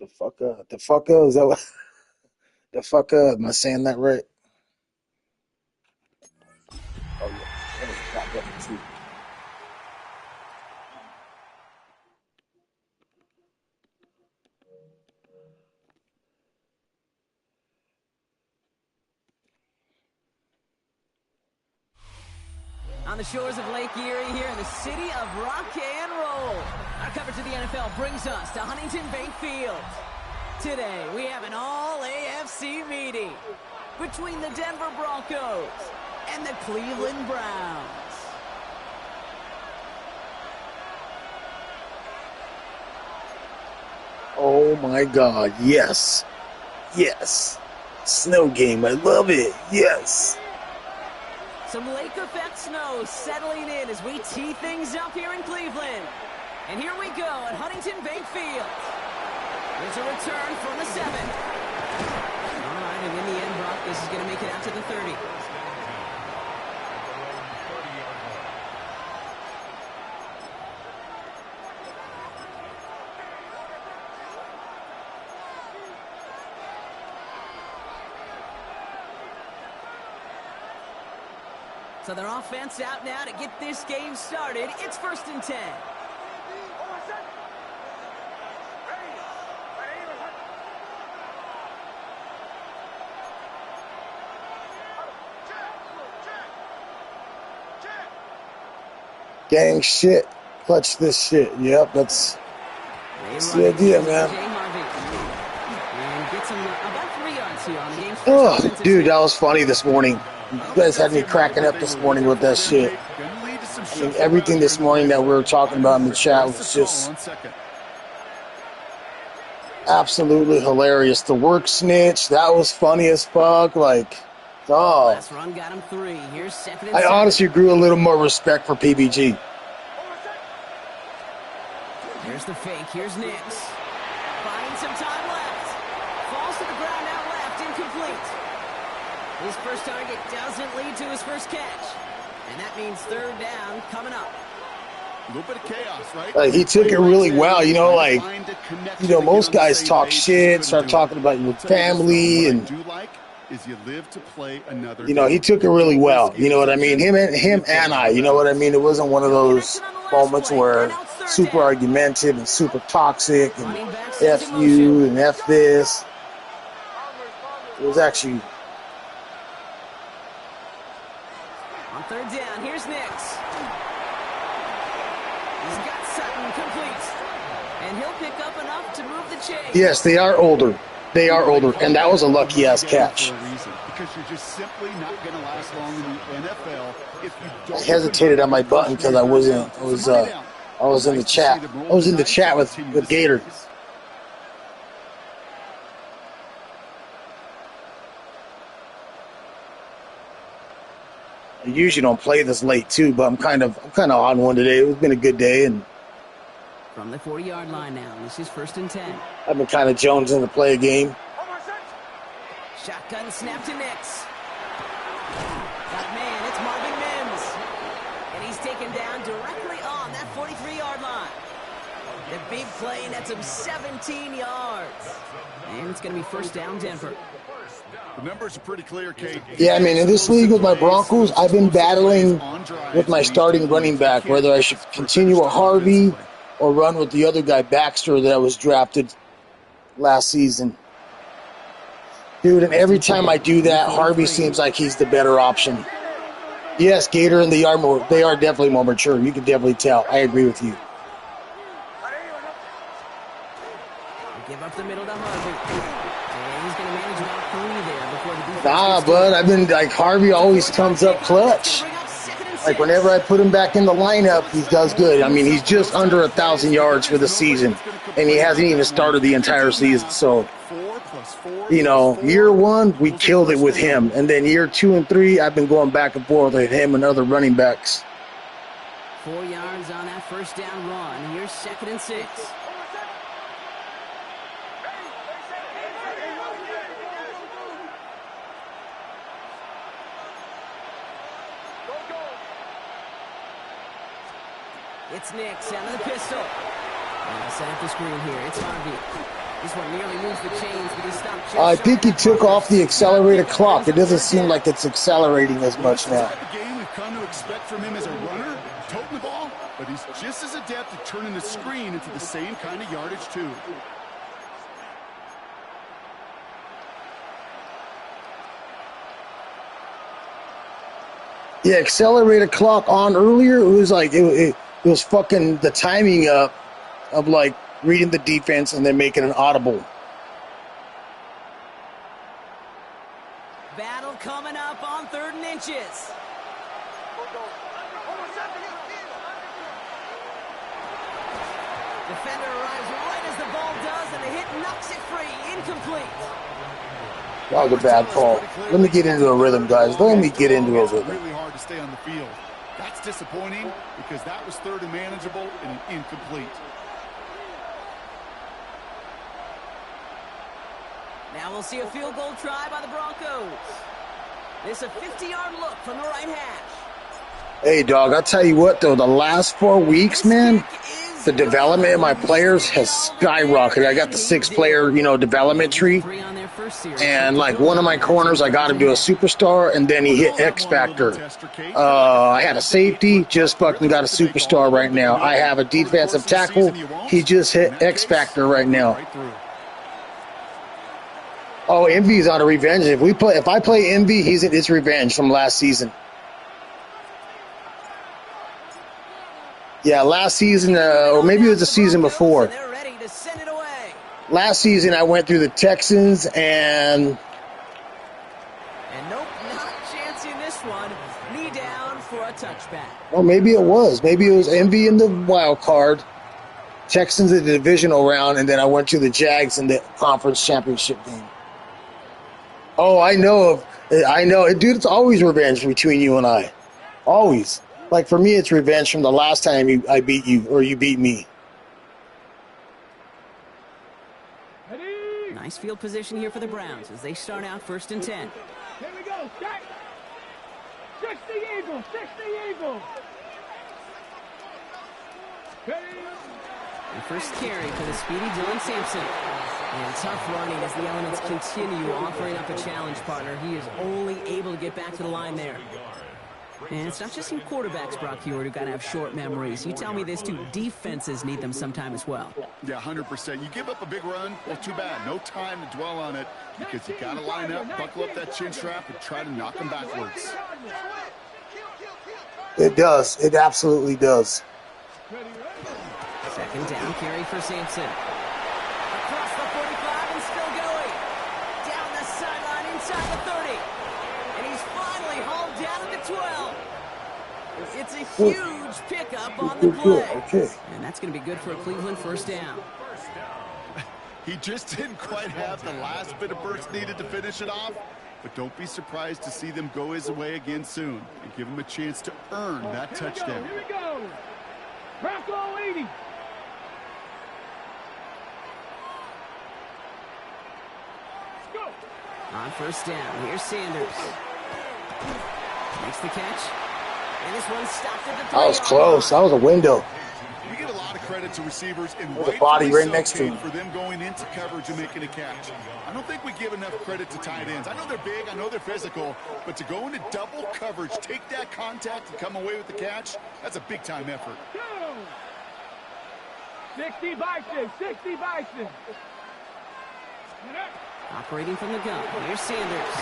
DaFucha, is that what? DaFucha, am I saying that right? Oh, yeah. On the shores of Lake Erie here in the city of rock and roll. Our coverage of the NFL brings us to Huntington Bank Field. Today, we have an all-AFC meeting between the Denver Broncos and the Cleveland Browns. Oh my God, yes. Yes. Snow game, I love it. Yes. Some lake effect snow settling in as we tee things up here in Cleveland. And here we go at Huntington Bank Field. There's a return from the 7. All right, and in the end, Brock, this is going to make it out to the 30. So their offense out now to get this game started. It's 1st and 10. Gang shit. Clutch this shit. Yep, that's the idea, man. Oh, dude, that was funny this morning. You guys had me cracking up this morning with that shit. I mean, everything this morning that we were talking about in the chat was just absolutely hilarious. The work snitch, that was funny as fuck. Like, oh. Last run got him 3. Here's 2nd and 7. I honestly grew a little more respect for PBG. Here's the fake. Here's Nix. Finds some time left. Falls to the ground out left. Incomplete. His first target doesn't lead to his first catch. And that means 3rd down coming up. A little bit of chaos, right? Like, he took it really well, you know, like, you know, most guys talk shit, start talking about your family, and, you know, he took it really well, you know what I mean? Him and I, you know what I mean? It wasn't one of those moments where super argumentative and super toxic and F you and F this. It was actually... On 3rd down, here's Nix. He's got Sutton complete. And he'll pick up enough to move the chain. Yes, they are older. They are older. And that was a lucky-ass catch. Because you're just simply not going to last long in the NFL if you don't. I hesitated on my button because I was in the chat. I was in the chat with Gator. I usually don't play this late too, but I'm kind of on one today. It's been a good day, and from the 40-yard line now, this is 1st and 10. I've been kind of jonesing to play a game. Shotgun snap to Nix. Got man, it's Marvin Mims, and he's taken down directly on that 43-yard line. The big play nets him 17 yards, and it's going to be 1st down Denver. The numbers are pretty clear, Kate. Yeah, I mean, in this league with my Broncos, I've been battling with my starting running back, whether I should continue with Harvey or run with the other guy, Baxter, that was drafted last season. Dude, and every time I do that, Harvey seems like he's the better option. Yes, Gator and they are definitely more mature. You can definitely tell. I agree with you. Give up the middle to Harvey. He's going to manage about 3 there before the defense. Nah, bud, I've been like, Harvey always comes up clutch. Like, whenever I put him back in the lineup, he does good. I mean, he's just under 1,000 yards for the season, and he hasn't even started the entire season. So, you know, year 1, we killed it with him. And then year 2 and 3, I've been going back and forth with him and other running backs. 4 yards on that 1st down run. Here's 2nd and 6. It's Nix out of the pistol. And I'll set up the screen here. It's Harvey. This one nearly moves the chains, but he stopped just I think he short of took that off the marker. accelerator clock. It doesn't seem like it's accelerating as Well, this much is the now. type of game we've come to expect from him as a runner, toting the ball, but he's just as adept at turning the screen into the same kind of yardage, too. Yeah, accelerator clock on earlier. It was like it was fucking the timing up of like reading the defense and then making an audible. Battle coming up on 3rd and inches. Defender arrives right as the ball does, and the hit knocks it free. Incomplete. That was a bad call. Let me get into a rhythm, guys. Let me get into a rhythm. Really hard to stay on the field. That's disappointing because that was 3rd and manageable and an incomplete. Now we'll see a field goal try by the Broncos. This a 50-yard look from the right hash. Hey, dog, I'll tell you what, though. The last 4 weeks, man, the development of my players has skyrocketed. I got the 6-player, development tree. And, like, one of my corners, I got him to a superstar, and then he hit X Factor. I had a safety, just fucking got a superstar right now. I have a defensive tackle. He just hit X Factor right now. Oh, Envy's on a revenge. If I play Envy, it's revenge from last season. Yeah, last season, or maybe it was the season before. Last season, I went through the Texans and nope, not a chance in this one. Knee down for a touchback. Well, maybe it was. Maybe it was Envy in the wild card, Texans in the divisional round, and then I went to the Jags in the conference championship game. Oh, I know. Dude, it's always revenge between you and I. Always. Like, for me, it's revenge from the last time I beat you, or you beat me. Nice field position here for the Browns as they start out 1st and 10. Here we go. Check. 60 Eagles. 60 Eagles. And first carry for the speedy Dylan Sampson. And tough running as the elements continue offering up a challenge partner. He is only able to get back to the line there. And it's not just some quarterbacks, Brock Heward, who got to have short memories. You tell me this too, defenses need them sometime as well. Yeah, 100%. You give up a big run, well, too bad. No time to dwell on it because you got to line up, buckle up that chin strap, and try to knock them backwards. It does. It absolutely does. 2nd down carry for Sampson. Across the 45 and still going. Down the sideline inside the 30. And he's finally hauled down at the 12. It's a huge pickup on the play. Okay. And that's going to be good for a Cleveland 1st down. He just didn't quite have the last bit of burst needed to finish it off. But don't be surprised to see them go his way again soon and give him a chance to earn that touchdown. Here we go. Bronco 80. Let's go. On 1st down, here's Sanders. Makes the catch. And this one stopped at the 3. That was close. That was a window. We give a lot of credit to receivers and There's a body right so, next to him. for them going into coverage and making a catch. I don't think we give enough credit to tight ends. I know they're big, I know they're physical, but to go into double coverage, take that contact and come away with the catch, that's a big-time effort. 60 Bison. 60 Bison. Operating from the gun, here's Sanders.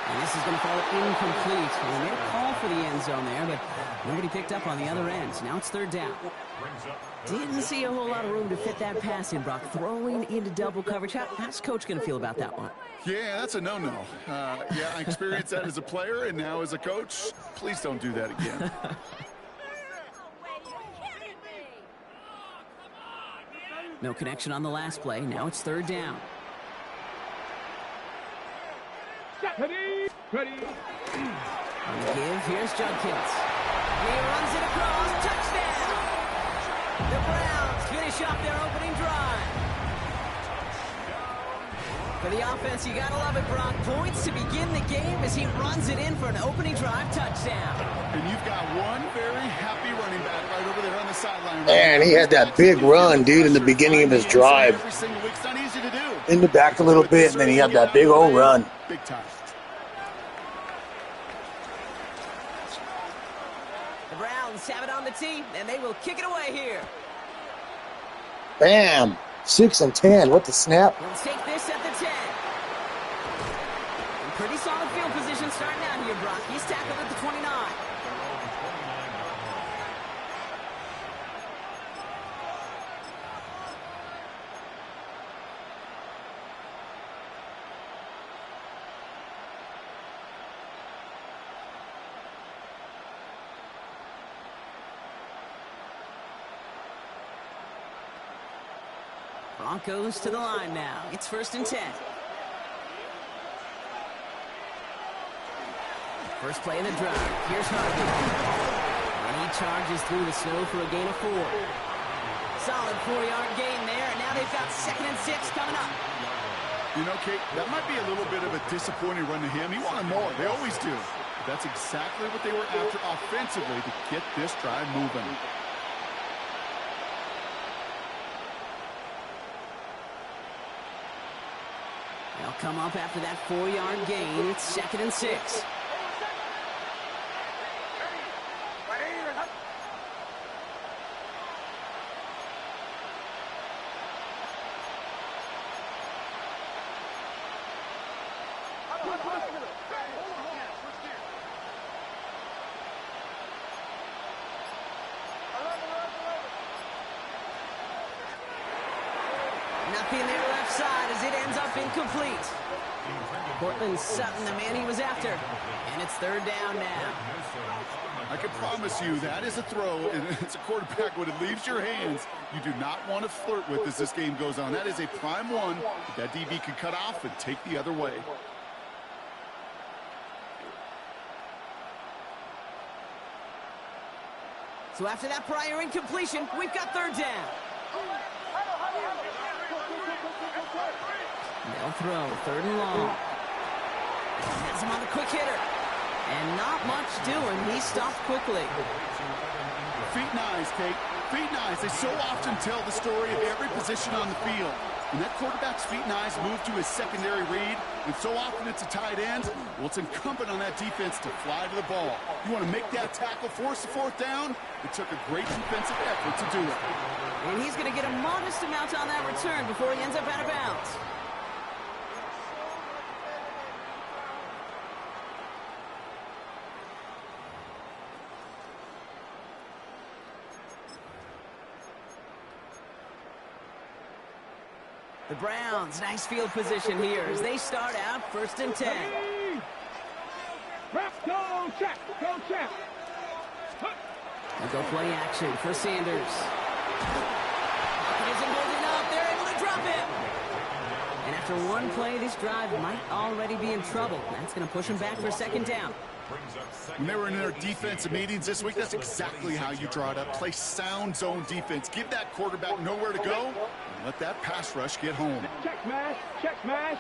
And this is going to fall incomplete. Well, they made a call for the end zone there, but nobody picked up on the other end. So now it's 3rd down. Didn't see a whole lot of room to fit that pass in, Brock. Throwing into double coverage. How's Coach going to feel about that one? Yeah, that's a no-no. Yeah, I experienced that as a player and now as a coach. Please don't do that again. No connection on the last play. Now it's 3rd down. Ready. On the give, here's Judkins. He runs it across. Touchdown! The Browns finish off their opening drive. For the offense, you gotta love it, Brock. Points to begin the game as he runs it in for an opening drive touchdown. And you've got one very happy running back right over over there on the sideline. Man, he had that big run, dude, in the beginning of his drive. Every single week. It's not easy to do. In the back a little bit, and then he had that big old run. Big time. The Browns have it on the tee, and they will kick it away here. Bam! 6 and 10. What the snap? He'll take this at the 10. In pretty solid field position starting out here, Brock. He's tackled at the 29. Broncos to the line now. It's 1st and 10. First play of the drive. Here's Harvey. And he charges through the snow for a gain of 4. Solid 4-yard gain there, and now they've got 2nd and 6 coming up. You know, Kate, that might be a little bit of a disappointing run to him. He wanted more. They always do. But that's exactly what they were after offensively to get this drive moving. They'll come up after that 4-yard gain. It's 2nd and 6. Nothing there left side as it ends up incomplete. Cortland Sutton, the man he was after. And it's 3rd down now. I can promise you that is a throw, and it's a quarterback when it leaves your hands you do not want to flirt with as this game goes on. That is a prime one that DB can cut off and take the other way. So after that prior incompletion, we've got 3rd down. They'll throw 3rd and long. Has him on the quick hitter. And not much doing. He stopped quickly. Feet and eyes, Kate. Feet and eyes. They so often tell the story of every position on the field. When that quarterback's feet and eyes move to his secondary read, and so often it's a tight end, well, it's incumbent on that defense to fly to the ball. You want to make that tackle, force the 4th down? It took a great defensive effort to do it. And he's going to get a modest amount on that return before he ends up out of bounds. The Browns, nice field position here as they start out 1st and 10. Go check, go check. They'll go play action for Sanders. It isn't holding up. They're able to drop him. And after one play, this drive might already be in trouble. That's going to push him back for 2nd down. When they were in their defensive meetings this week, that's exactly how you draw it up. Play sound zone defense. Give that quarterback nowhere to go. And let that pass rush get home. Check smash, check smash.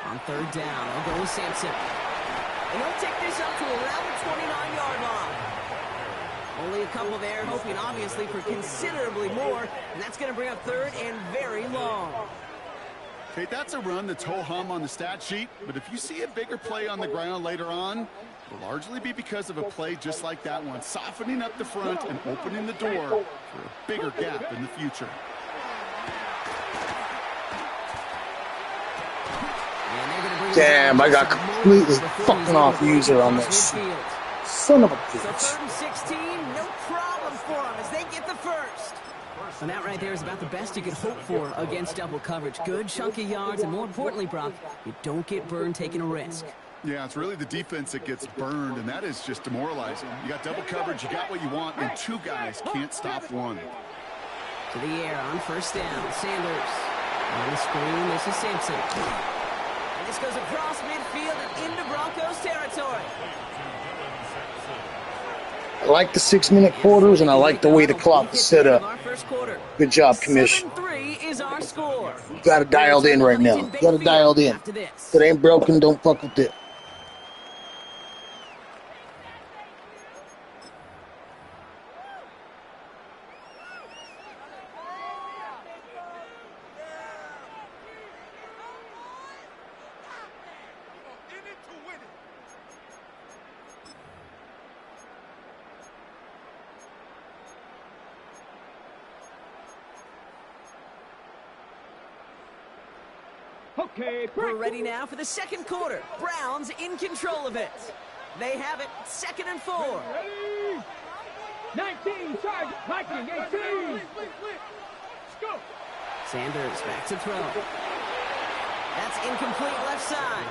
On 3rd down, they'll go with Sampson. And he'll take this up to around the 29-yard line. Only a couple there, hoping obviously for considerably more. And that's going to bring up 3rd and very long. Okay, that's a run that's ho-hum on the stat sheet, but if you see a bigger play on the ground later on, it'll largely be because of a play just like that one, softening up the front and opening the door for a bigger gap in the future. Damn, I got completely fucking off user on this. Son of a So bitch. 3rd and 16, no problem for them as they get the first. And that right there is about the best you could hope for against double coverage. Good chunky yards, and more importantly, Brock, you don't get burned taking a risk. Yeah, it's really the defense that gets burned, and that is just demoralizing. You got double coverage, you got what you want, and 2 guys can't stop one. To the air on 1st down. Sanders. On the screen, this is Sampson. And this goes across midfield and into Broncos territory. I like the 6-minute quarters, and I like the way the clock is set up. Good job, Commish. 7-3 is our score. You got it dialed in right now. You got it dialed in. If it ain't broken, don't fuck with it. Okay, We're ready now for the second quarter. Browns in control of it. They have it, 2nd and 4. Ready? 19, charge, Viking, 18. Let's go. Sanders back to throw. That's incomplete left side.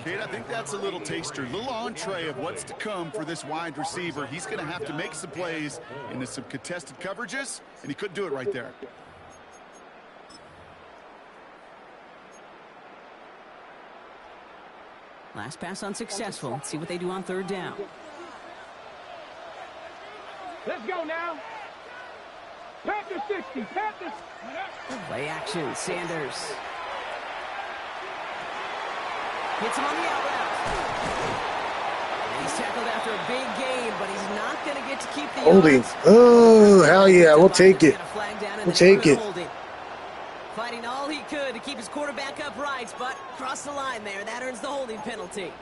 Kate, I think that's a little taster, a little entree of what's to come for this wide receiver. He's going to have to make some plays into some contested coverages, and he couldn't do it right there. Last pass unsuccessful. Let's see what they do on 3rd down. Let's go now. Panther 60, Panthers. Play action, Sanders. Hits him on the out route. And he's tackled after a big gain, but he's not going to get to keep the Holding. yards. Oh, hell yeah. We'll take it. We'll take it. Fighting all he could to keep his quarterback upright, but crossed the line there. That earns the holding penalty.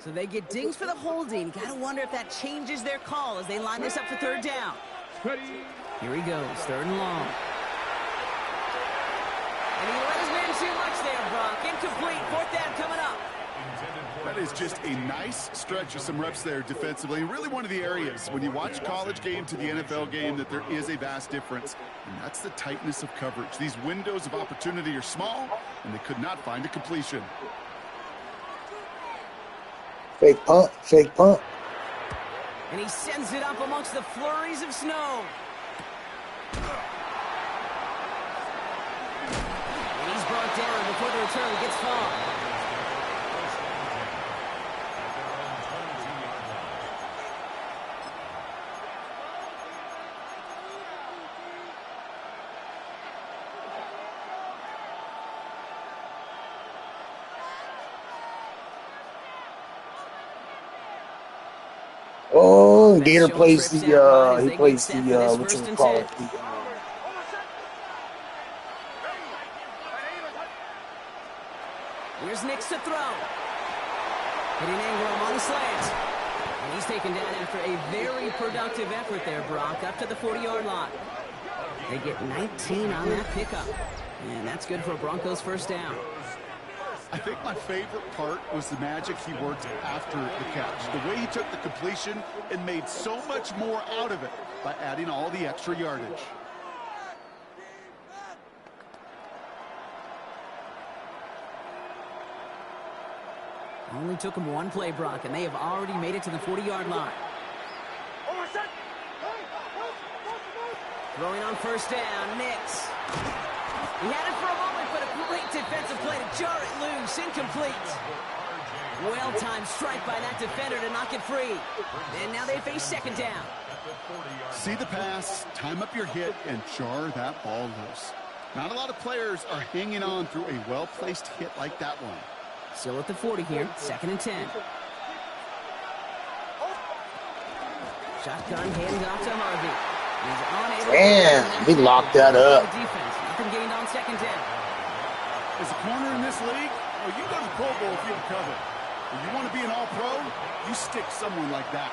So they get dings for the holding. You gotta wonder if that changes their call as they line this up for 3rd down. Here he goes, 3rd and long. And he let his man too much there, Brock. Incomplete, 4th down coming up. That is just a nice stretch of some reps there defensively. Really one of the areas when you watch college game to the NFL game that there is a vast difference. And that's the tightness of coverage. These windows of opportunity are small, and they could not find a completion. Fake punt, fake punt. And he sends it up amongst the flurries of snow. And he's brought down before the return gets far. Oh, Gator plays the, he plays the, what you call it, Here's Nix to throw. Hitting Ingram on the slant. And he's taken down after a very productive effort there, Brock, up to the 40-yard line. They get 19 on that pickup. And that's good for a Broncos 1st down. I think my favorite part was the magic he worked after the catch. The way he took the completion and made so much more out of it by adding all the extra yardage. Only took him one play, Brock, and they have already made it to the 40-yard line. Throwing on 1st down, Nix. He had it for a moment, but a great defensive play to jar it loose, incomplete. Well-timed strike by that defender to knock it free. And now they face 2nd down. See the pass, time up your hit, and jar that ball loose. Not a lot of players are hanging on through a well-placed hit like that one. Still at the 40 here, 2nd and 10. Shotgun handoff to Harvey. Damn, he locked that up. Defense, nothing gained on 2nd down. As a corner in this league, well, you go to the Pro Bowl if you can cover. If you want to be an all-pro, you stick someone like that.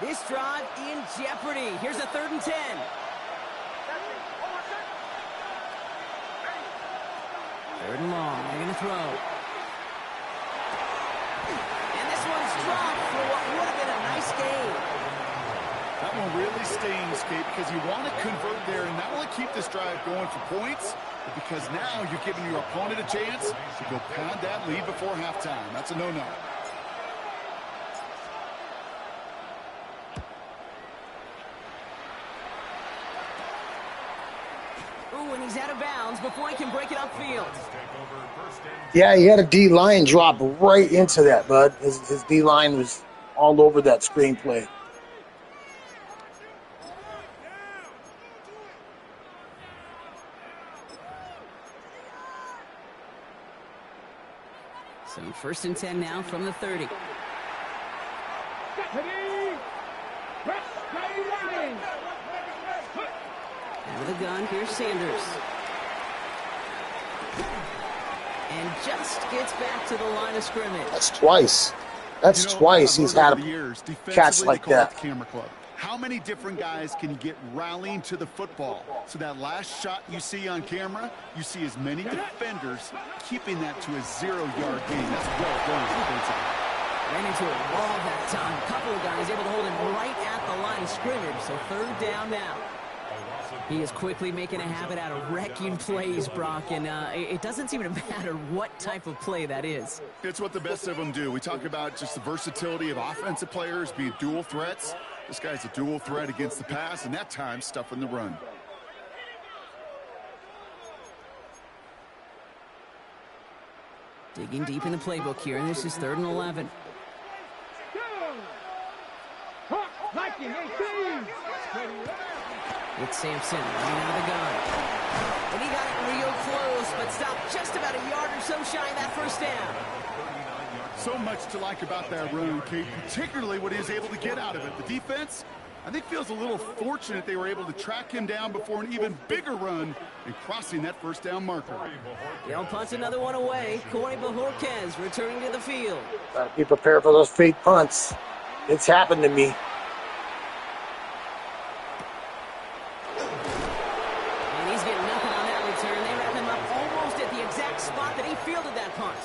This drive in jeopardy. Here's a 3rd and 10. Third and long. They're going to throw. And this one's dropped for what would have been a nice game. That one really stings, Kate, because you want to convert there and not only keep this drive going for points, but because now you're giving your opponent a chance to go pound that lead before halftime. That's a no-no. Ooh, and he's out of bounds before he can break it upfield. Yeah, he had a D-line drop right into that, bud. His D-line was all over that screenplay. So 1st and 10 now from the 30. Out of the gun, here's Sanders. And just gets back to the line of scrimmage. That's twice. That's twice he's had a catch like that. How many different guys can you get rallying to the football? So that last shot you see on camera, you see as many defenders keeping that to a 0-yard gain. That's well done defensively. Ran into a wall that time. A couple of guys able to hold him right at the line of scrimmage. So 3rd down now. He is quickly making a habit out of wrecking plays, Brock, and it doesn't seem to matter what type of play that is. It's what the best of them do. We talk about just the versatility of offensive players being dual threats. This guy's a dual threat against the pass, and that time stuffing the run. Digging deep in the playbook here, and this is 3rd and 11. It's Sampson running out of the gun. And he got it real close, but stopped just about a yard or so shy of that 1st down. So much to like about that run, Kate, particularly what he was able to get out of it. The defense, I think, feels a little fortunate they were able to track him down before an even bigger run and crossing that 1st down marker. They'll punt another one away. Corey Bajorquez returning to the field. Gotta be prepared for those fake punts. It's happened to me. And he's getting nothing on that return. They wrap him up almost at the exact spot that he fielded that punt.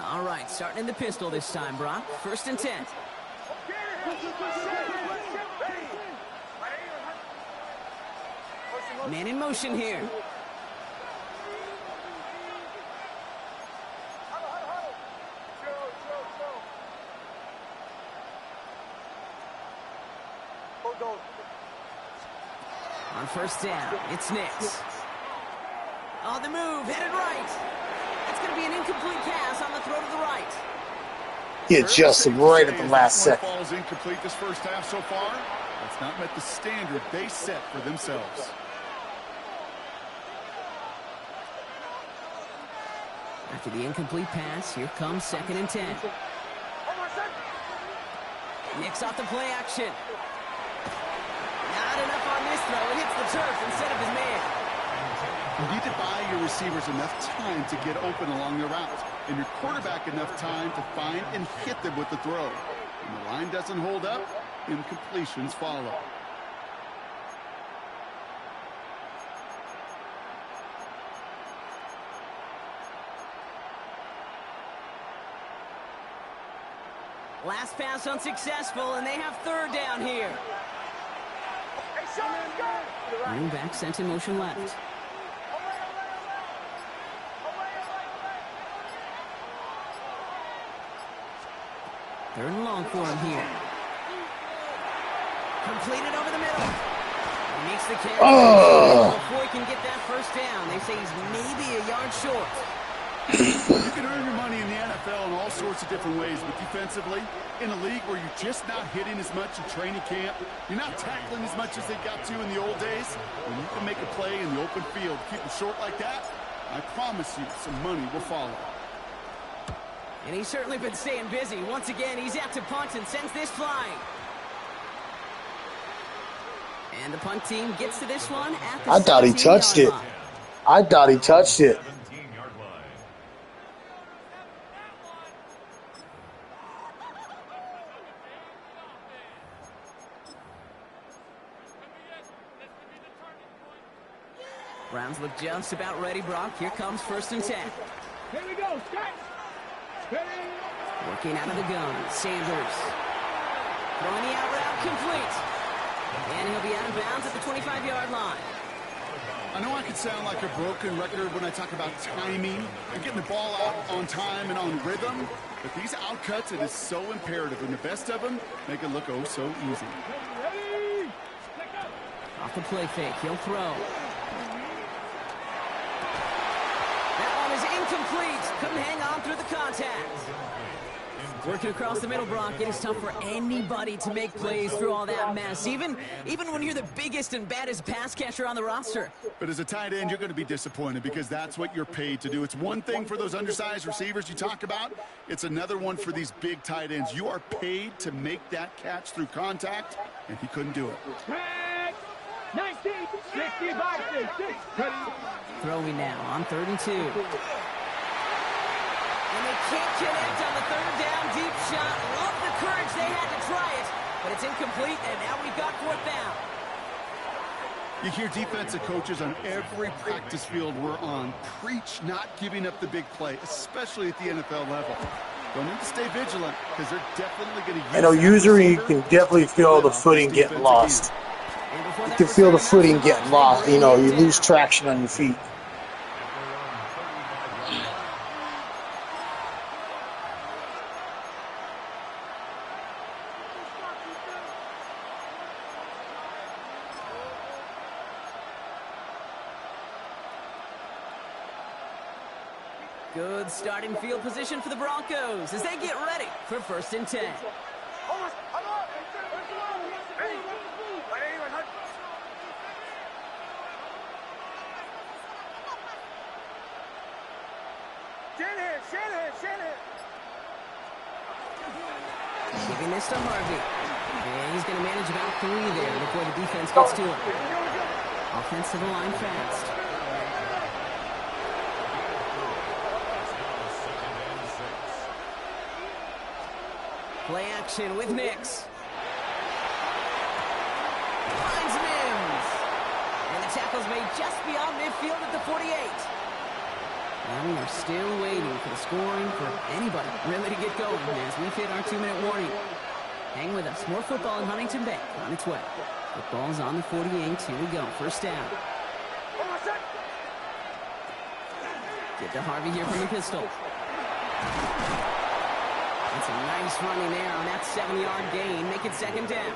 All right, starting in the pistol this time, Brock. 1st and 10. Man in motion here. On 1st down, it's Nix. On the move, headed right. That's going to be an incomplete pass on the throw to the right. He adjusted right at the last second. Ball's incomplete this 1st half so far. That's not met the standard they set for themselves. After the incomplete pass, here comes 2nd and 10. Nix off the play action. Not enough on this throw. It hits the turf instead of his man. You need to buy your receivers enough time to get open along the route, and your quarterback enough time to find and hit them with the throw. When the line doesn't hold up, incompletions follow. Last pass unsuccessful, and they have 3rd down here. Running back sent in motion left. 3rd and long for him here. Completed over the middle. He makes the carry before he can get that 1st down. They say he's maybe a yard short. You can earn your money in the NFL in all sorts of different ways, but defensively, in a league where you're just not hitting as much in training camp, you're not tackling as much as they got to in the old days, when you can make a play in the open field, keep it short like that, I promise you some money will follow. And he's certainly been staying busy. Once again, he's out to punt and sends this flying. And the punt team gets to this one at the I thought he touched it. I thought he touched it. Browns look just about ready, Brock. Here comes 1st and 10. Here we go, Scott. Working out of the gun, Sanders. Throwing the out route complete. And he'll be out of bounds at the 25-yard line. I know I could sound like a broken record when I talk about timing and getting the ball out on time and on rhythm, but these outcuts, it is so imperative, and the best of them make it look oh so easy. Off the play fake, he'll throw. That one is incomplete. Couldn't hang on through the contact. Working across the middle, Brock, it is tough for anybody to make plays through all that mess, even when you're the biggest and baddest pass catcher on the roster. But as a tight end, you're going to be disappointed because that's what you're paid to do. It's one thing for those undersized receivers you talk about. It's another one for these big tight ends. You are paid to make that catch through contact, and he couldn't do it. 19, 65, 6. Throwing now on 3rd and 2. And they can't connect on the 3rd down deep shot. Love the courage they had to try it, but it's incomplete, and now we've got 4th down. You hear defensive coaches on every practice field we're on preach not giving up the big play, especially at the NFL level. They'll need to stay vigilant because they're definitely going to use I know usually you can definitely feel the footing getting lost. You can feel the footing getting lost. You know, you lose traction on your feet. Good starting field position for the Broncos as they get ready for 1st and 10. Giving this to Harvey. And he's going to manage about 3 there before the defense gets to him. Offense to the line fast. Play action with Nix. Finds Mims. And the tackle's made just beyond midfield at the 48. And we are still waiting for the scoring for anybody really to get going as we've hit our 2-minute warning. Hang with us. More football in Huntington Bank on its way. Football's on the 48. Here we go. 1st down. Get to Harvey here from the pistol. That's a nice running there on that 7-yard gain. Make it 2nd down.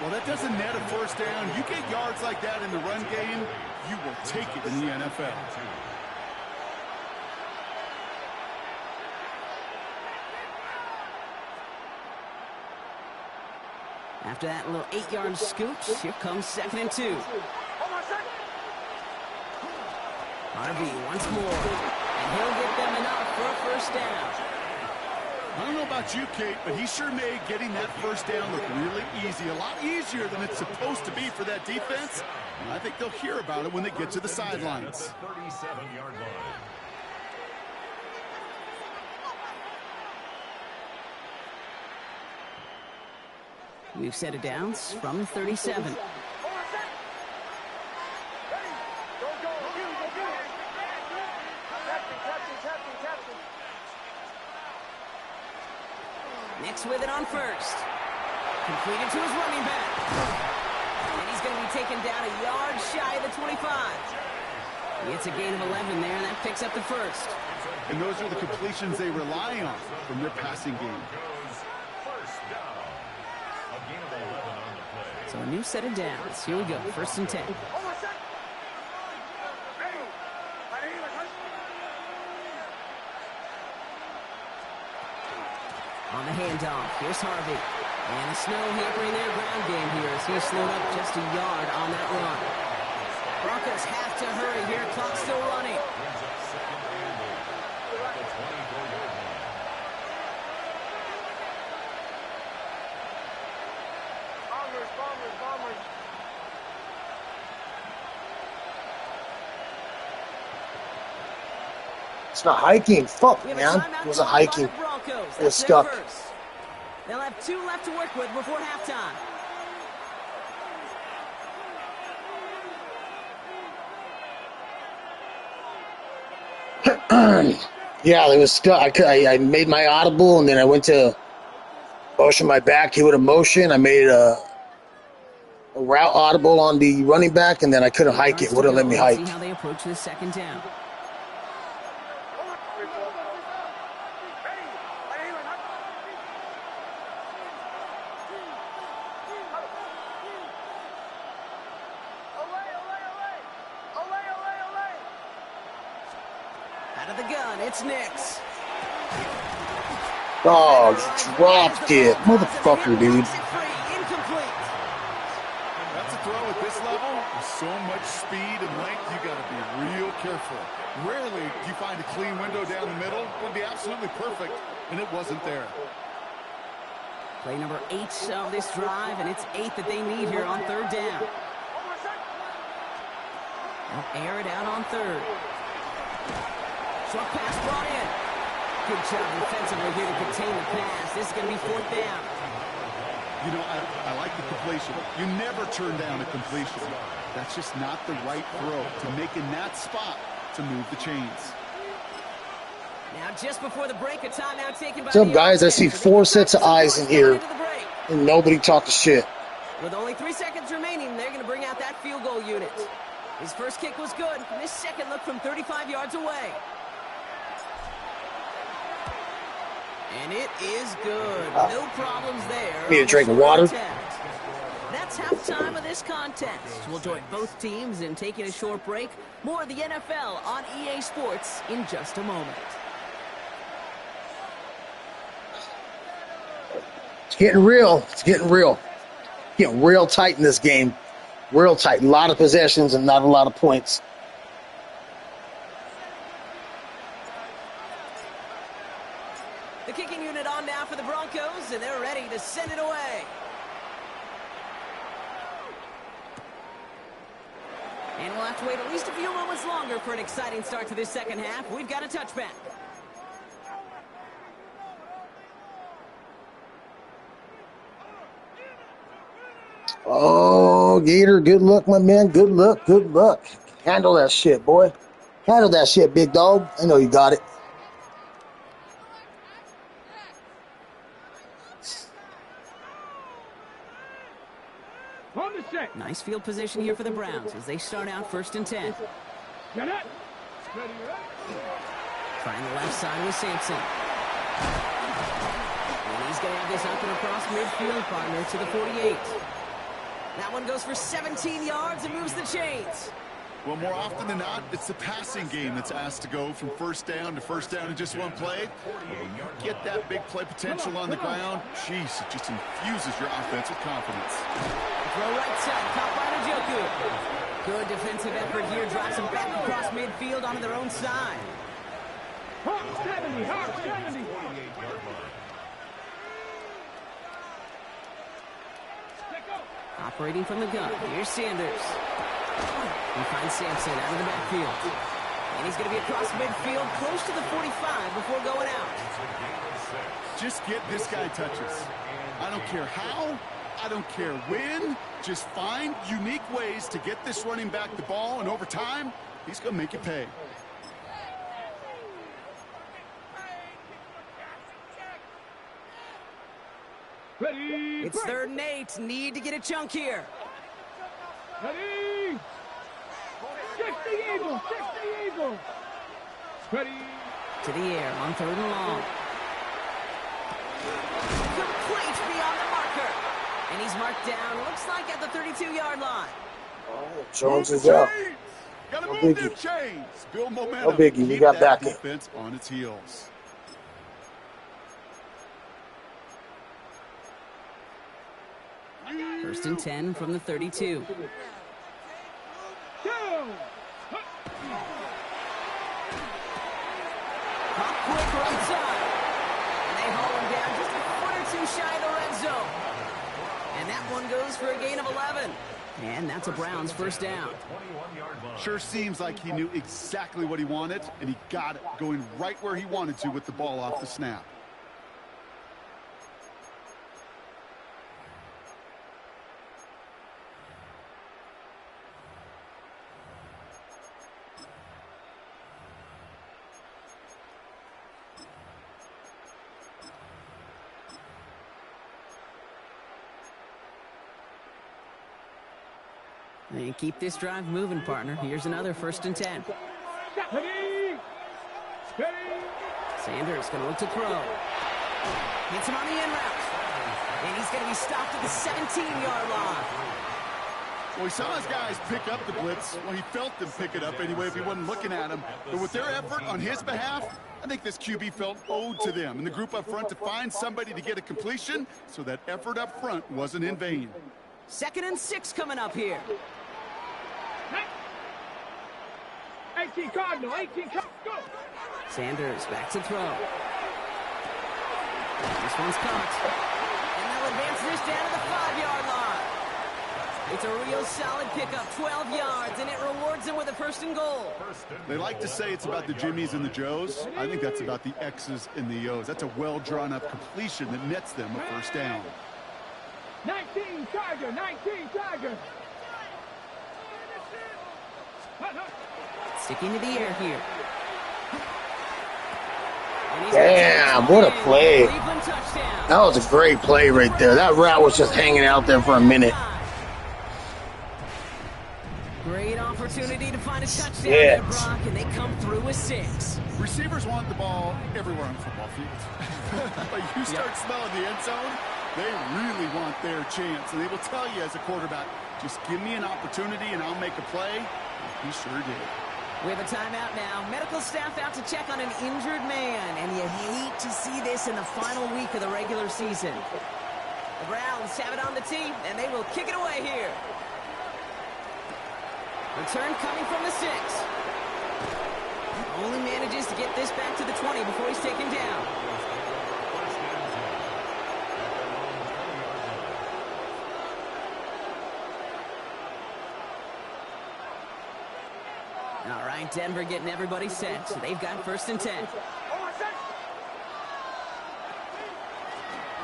Well, that doesn't net a 1st down. You get yards like that in the run game, you will take it in the NFL. After that little 8-yard scooch, here comes 2nd and 2. Harvey once more, and he'll get them enough for a 1st down. I don't know about you, Kate, but he sure made getting that 1st down look really easy. A lot easier than it's supposed to be for that defense. And I think they'll hear about it when they get to the sidelines. 37-yard line. We've set it down from 37. Nix with it on 1st. Completed to his running back. And he's going to be taken down a yard shy of the 25. He gets a gain of 11 there, and that picks up the 1st. And those are the completions they rely on from their passing game. So a new set of downs. Here we go, 1st and 10. On the handoff, here's Harvey. And the snow hampering their ground game here as he's slowed up just a yard on that run. Broncos have to hurry here, clock's still running. It's not hiking. Fuck, man. It wasn't hiking. It was stuck. They'll have 2 left to work with before halftime. Yeah, it was stuck. I made my audible, and then I went to motion my back. He would have motion. I made a route audible on the running back, and then I couldn't hike it. Wouldn't let me hike. See how they approach this 2nd down. Out of the gun, it's Nix. Oh, you dropped it. Motherfucker, dude. That's a throw at this level. With so much speed and length, you got to be real careful. Rarely do you find a clean window down the middle. It would be absolutely perfect, and it wasn't there. Play number 8 of this drive, and it's 8 that they need here on 3rd down. They'll air it out on 3rd. Short pass brought in. Good job defensively here to contain the pass. This is going to be 4th down. You know, I like the completion. You never turn down a completion. That's just not the right throw to make in that spot to move the chains. Now, just before the break, a timeout taken by What's up, guys? I see 4 sets of eyes in here, and nobody talking shit. With only 3 seconds remaining, they're going to bring out that field goal unit. His first kick was good, and his second looked from 35 yards away. And it is good. No problems there. Need a drink of water. That's halftime of this contest. We'll join both teams in taking a short break. More of the NFL on EA Sports in just a moment. It's getting real. It's getting real. Getting real tight in this game. Real tight. A lot of possessions and not a lot of points. The kicking unit on now for the Broncos, and they're ready to send it away. And we'll have to wait at least a few moments longer for an exciting start to this second half. We've got a touchback. Oh, Gator, good luck, my man. Good luck, good luck. Handle that shit, boy. Handle that shit, big dog. I know you got it. Nice field position here for the Browns as they start out 1st and 10. Trying the left side with Sampson. And he's going to have this up and across midfield, partner, to the 48. That one goes for 17 yards and moves the chains. Well, more often than not, it's the passing game that's asked to go from 1st down to 1st down in just one play. But when you get that big play potential on the ground, jeez, it just infuses your offense with confidence. Throw right side, caught by Njoku. Good defensive effort here, drives them back across midfield onto their own side. 70. Operating from the gun, here's Sanders. He finds Sampson out of the backfield. And he's going to be across midfield, close to the 45 before going out. Just get this guy touches. I don't care how, I don't care when. Just find unique ways to get this running back the ball, and over time, he's going to make you pay. Ready. It's 3rd and 8. Need to get a chunk here. Ready. 60 Eagles. Ready. To the air on 3rd and long. Complete beyond the marker. And he's marked down, looks like at the 32-yard line. Oh, Jones is out. Gotta No move them biggie. chains. Build momentum. No biggie. We Keep got that backup. defense on its heels. First and 10 from the 32. Pop quick right side. And they haul him down just a foot or two shy of the red zone. And that one goes for a gain of 11. And that's a Browns 1st down. Sure seems like he knew exactly what he wanted, and he got it, going right where he wanted to with the ball off the snap. And keep this drive moving, partner. Here's another 1st and 10. Sanders going to look to throw. Hits him on the in route. And he's going to be stopped at the 17-yard line. Well, he saw his guys pick up the blitz. Well, he felt them pick it up anyway if he wasn't looking at him. But with their effort on his behalf, I think this QB felt owed to them and the group up front to find somebody to get a completion so that effort up front wasn't in vain. 2nd and 6 coming up here. 18 Cardinal, 18 Cardinal, go! Sanders back to throw. This one's caught. And they'll advance this down to the 5-yard line. It's a real solid pickup, 12 yards, and it rewards them with a 1st and goal. They like to say it's about the Jimmies and the Joes. I think that's about the X's and the O's. That's a well-drawn-up completion that nets them a 1st down. 19 Charger, 19 Charger. Sticking to the air here. Damn, what a play. That was a great play right there. That route was just hanging out there for a minute. Great opportunity to find a touchdown there, Brock, and they come through with 6. Receivers want the ball everywhere on the football field. But you start smelling the end zone, they really want their chance. And they will tell you as a quarterback, just give me an opportunity and I'll make a play. He sure did. We have a timeout now. Medical staff out to check on an injured man, and you hate to see this in the final week of the regular season. The Browns have it on the tee, and they will kick it away here. Return coming from the 6. Only manages to get this back to the 20 before he's taken down. All right, Denver getting everybody set. So they've got 1st and 10.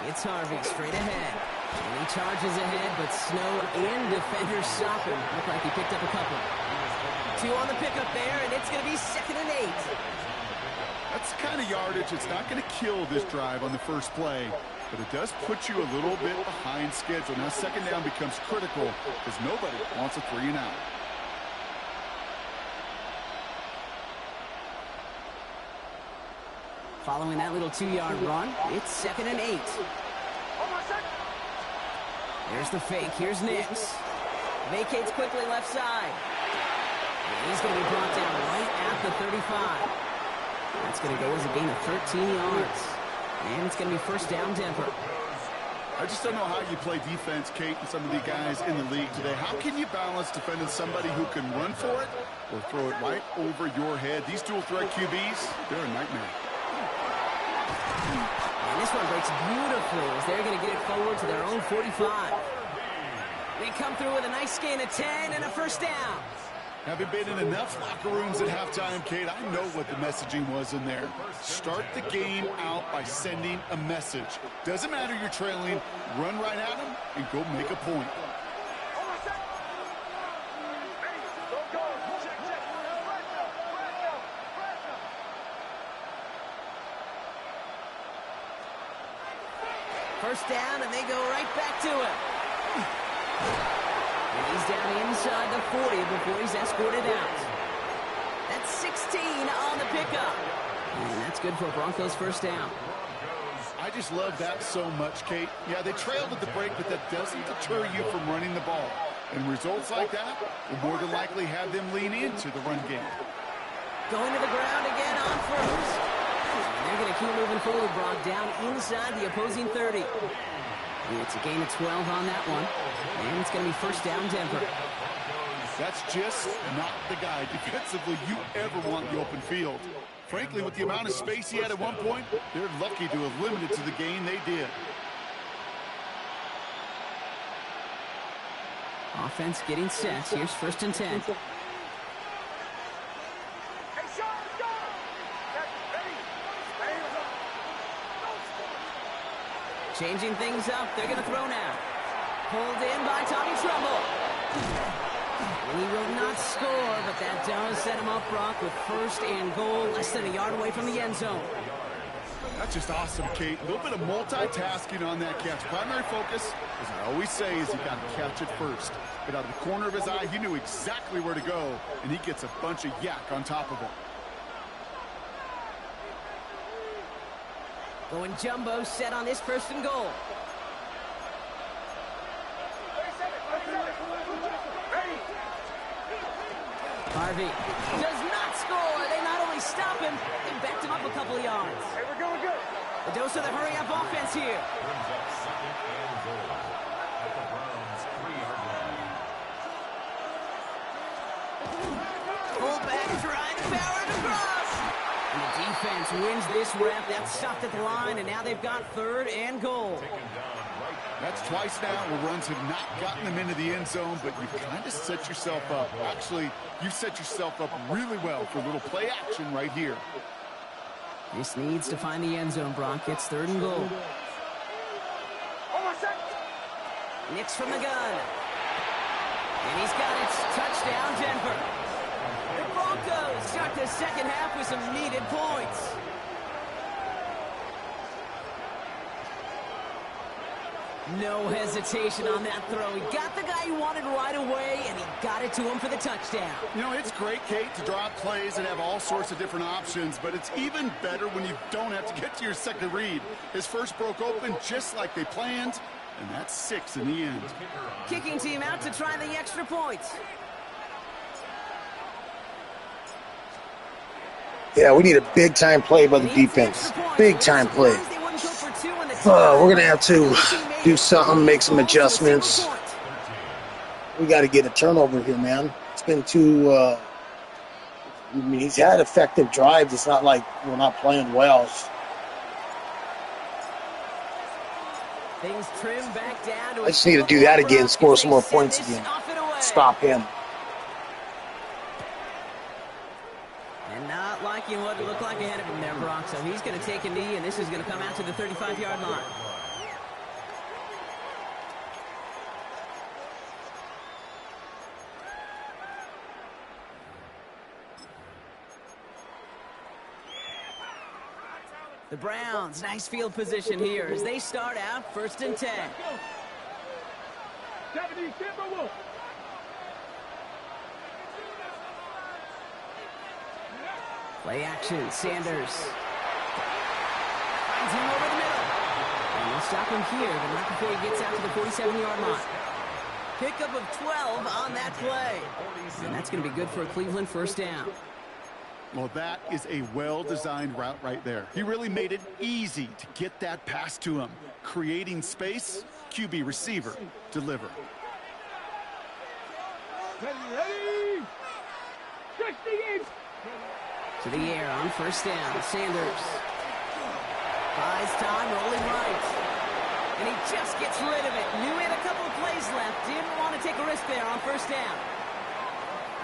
It's Harvey straight ahead. And he charges ahead, but Snow and defenders stop him. Look like he picked up a couple. 2 on the pickup there, and it's going to be 2nd and 8. That's the kind of yardage it's not going to kill this drive on the first play, but it does put you a little bit behind schedule. Now 2nd down becomes critical because nobody wants a 3 and out. Following that little 2-yard run, it's 2nd and 8. There's the fake. Here's Nix. Vacates quickly left side. And he's going to be brought down right at the 35. That's going to go as a gain of 13 yards. And it's going to be 1st down Denver. I just don't know how you play defense, Kate, and some of the guys in the league today. How can you balance defending somebody who can run for it or throw it right over your head? These dual threat QBs, they're a nightmare. And this one breaks beautifully as they're going to get it forward to their own 45. They come through with a nice gain of 10 and a 1st down. Having been in enough locker rooms at halftime, Kate, I know what the messaging was in there. Start the game out by sending a message. Doesn't matter you're trailing, run right at them and go make a point. First down, and they go right back to it. And he's down inside the 40 before he's escorted out. That's 16 on the pickup. And that's good for Broncos' 1st down. I just love that so much, Kate. Yeah, they trailed at the break, but that doesn't deter you from running the ball. And results like that will more than likely have them lean into the run game. Going to the ground again on 1st. They're going to keep moving forward, Brock, down inside the opposing 30. It's a gain of 12 on that one. And it's going to be 1st down Denver. That's just not the guy defensively you ever want in the open field. Frankly, with the amount of space he had at one point, they're lucky to have limited to the gain they did. Offense getting set. Here's 1st and 10. Changing things up. They're going to throw now. Pulled in by Tommy Trumbull. And he will not score, but that does set him up, Brock, with 1st and goal, less than a yard away from the end zone. That's just awesome, Kate. A little bit of multitasking on that catch. Primary focus, as I always say, is you got to catch it first. But out of the corner of his eye, he knew exactly where to go, and he gets a bunch of yak on top of it. Going jumbo set on this 1st and goal. Harvey does not score. They not only stop him, they backed him up a couple of yards. Hey, we're going good. A dose of the hurry-up offense here. Fullback trying to power it across. And the defense wins this rep. That's stopped at the line, and now they've got 3rd and goal. That's twice now where runs have not gotten them into the end zone, but you've kind of set yourself up. Actually, you've set yourself up really well for a little play action right here. This needs to find the end zone, Brock. It's 3rd and goal. Almost set. Nicks from the gun. And he's got it. Touchdown, Denver. The Broncos start the second half with some needed points. No hesitation on that throw. He got the guy he wanted right away, and he got it to him for the touchdown. You know, it's great, Kate, to draw up plays and have all sorts of different options, but it's even better when you don't have to get to your second read. His first broke open just like they planned, and that's 6 in the end. Kicking team out to try the extra points. Yeah, we need a big-time play by the defense. Big-time play. We're going to have to do something, make some adjustments. We got to get a turnover here, man. It's been too I mean, he's had effective drives. It's not like we're not playing well. Things trim back down to I just need to do that again, score some more points again. Stop him. And not liking what it looked like ahead of him there, Brock. So he's going to take a knee, and this is going to come out to the 35-yard line. The Browns, nice field position here as they start out 1st and 10. 70, Timberwolf. Play action, Sanders. Finds him over the middle. And they'll stop him here, but not before he gets out to the 47-yard line. Pickup of 12 on that play. And that's going to be good for a Cleveland 1st down. Well, that is a well-designed route right there. He really made it easy to get that pass to him. Creating space, QB receiver, deliver. Ready. 68. To the air on 1st down. Sanders buys time, rolling right. And he just gets rid of it. Knew he had a couple of plays left. Didn't want to take a risk there on 1st down.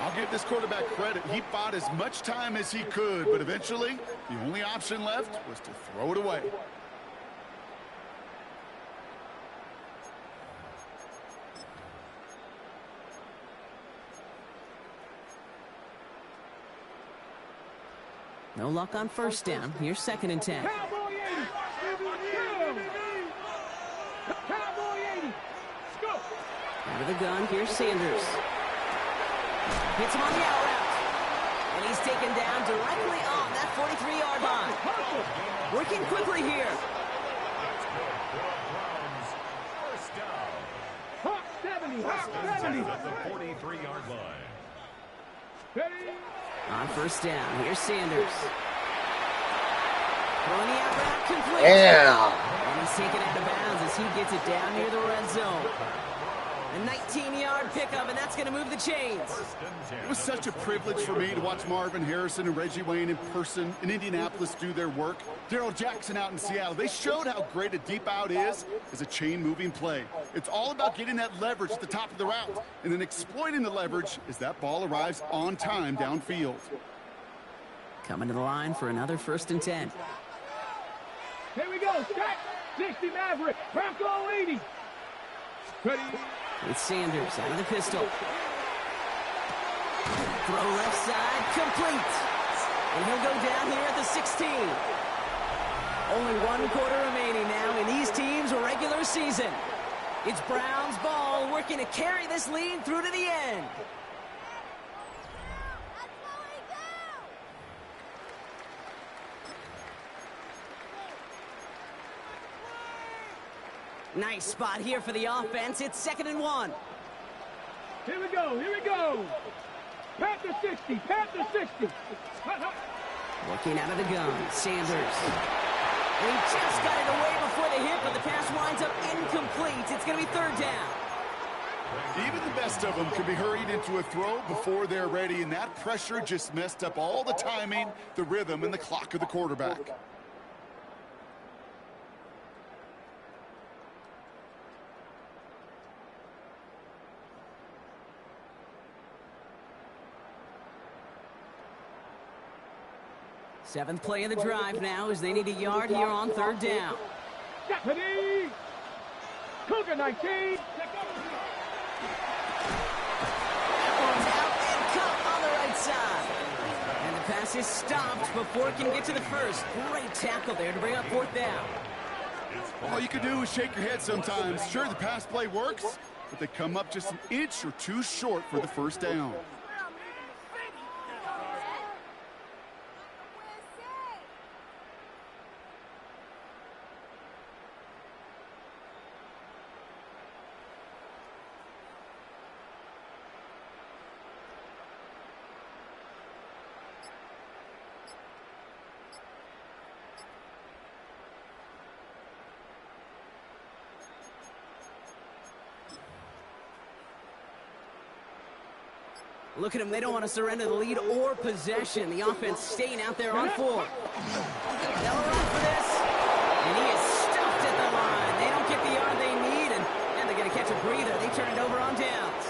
I'll give this quarterback credit. He bought as much time as he could, but eventually, the only option left was to throw it away. No luck on 1st down. Here's 2nd and 10. Cowboy 80. Cowboy 80. Go. Out of the gun, here's Sanders. Hits him on the out route. And he's taken down directly on that 43-yard line. Working quickly here. Hawk 70. Hawk 70. At the 43-yard line. Ready. On 1st down, here's Sanders. Throwing the out route complete. Yeah. And he's taken out of bounds as he gets it down near the red zone. A 19-yard pickup, and that's going to move the chains. It was such a privilege for me to watch Marvin Harrison and Reggie Wayne in person in Indianapolis do their work. Darryl Jackson out in Seattle. They showed how great a deep out is as a chain-moving play. It's all about getting that leverage at the top of the route and then exploiting the leverage as that ball arrives on time downfield. Coming to the line for another 1st and 10. Here we go. Stack. 60 Maverick. Bronco 80. Ready. With Sanders out of the pistol. Throw left side, complete. And he'll go down here at the 16. Only 1 quarter remaining now in these teams' regular season. It's Browns ball working to carry this lead through to the end. Nice spot here for the offense. It's 2nd and 1. Here we go. Here we go. Panther 60, Panther 60. Working out of the gun, Sanders. And he just got it away before the hit, but the pass winds up incomplete. It's going to be third down. Even the best of them can be hurried into a throw before they're ready, and that pressure just messed up all the timing, the rhythm, and the clock of the quarterback. Seventh play of the drive now as they need a yard here on third down. Deputy! Cougar 19. On the right side. And the pass is stopped before it can get to the first. Great tackle there to bring up fourth down. All you can do is shake your head sometimes. Sure, the pass play works, but they come up just an inch or two short for the first down. Look at them. They don't want to surrender the lead or possession. The offense staying out there on four. They'll run for this. And he is stuffed at the line. They don't get the yard they need, and they're going to catch a breather. They turn it over on downs.